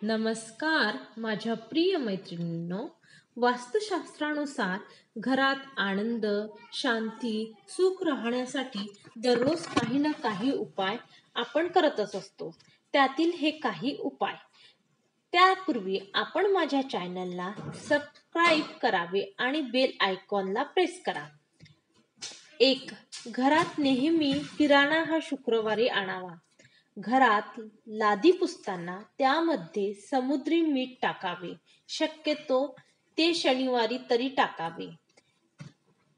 नमस्कार माझ्या प्रिय मैत्रिणींनो. वास्तुशास्त्रानुसार घरात आनंद, शांती, सुख राहण्यासाठी दररोज काही ना काही उपाय आपण करतच असतो. त्यातील हे काही उपाय. त्यापूर्वी आपण माझ्या चॅनलला सबस्क्राईब करावे आणि बेल आयकॉनला प्रेस करा. 1. घरात नेहमी किराणा हा शुक्रवारी आणावा. घरात लादी पुसताना त्यामध्ये समुद्री मीठ टाकावे. शक्यतो ते शनिवारी तरी टाकावे.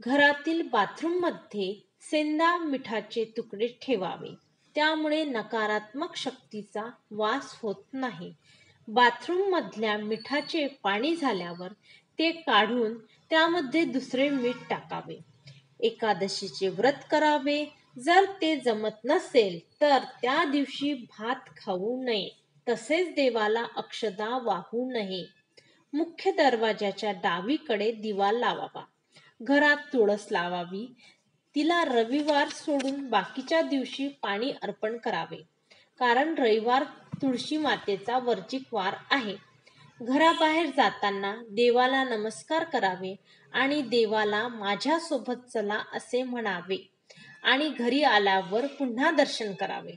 घरातील बाथरूममध्ये सेंधा मिठाचे तुकडे ठेवावे. त्यामुळे नकारात्मक शक्तीचा वास होत नाही. बाथरूम मधल्या मिठाचे पाणी झाल्यावर ते काढून त्यामध्ये दुसरे मीठ टाकावे. एकादशीचे व्रत करावे. जर ते जमत नसेल तर त्या दिवशी भात खाऊ नये. तसेच देवाला अक्षदा वाहू नये. मुख्य दरवाजाच्या डावीकडे दिवा लावावा. घरात तुळस लावावी. तिला रविवार सोडून बाकीच्या दिवशी पाणी अर्पण करावे. कारण रविवार तुळशी मातेचा वर्जिक वार आहे. घराबाहेर जाताना देवाला नमस्कार करावे आणि देवाला माझ्यासोबत चला असे म्हणावे आणि घरी आल्यावर पुन्हा दर्शन करावे.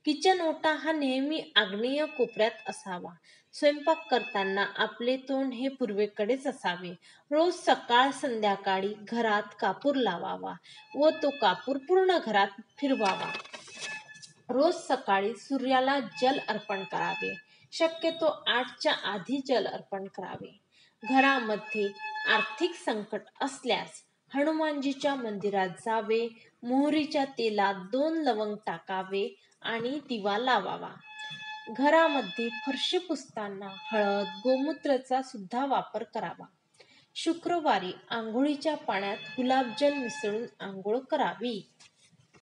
किचन ओटा हा नेहमी आग्नेय कोपऱ्यात असावा. स्वयंपाक करताना आपले तोंड हे पूर्वेकडेच असावे. रोज सकाळ संध्याकाळी घरात कापूर लावावा व तो कापूर पूर्ण घरात फिरवावा. रोज सकाळी सूर्याला जल अर्पण करावे. शक्यतो 8च्या आधी जल अर्पण करावे. घरामध्ये आर्थिक संकट असल्यास हनुमानजीच्या मंदिरात जावे. मोहरीच्या तेलात 2 लवंग टाकावे आणि दिवा लावावा. घरामध्ये फरशी पुसताना हळद, गोमूत्राचा सुद्धा वापर करावा. शुक्रवारी आंघोळीच्या पाण्यात गुलाबजल मिसळून आंघोळ करावी.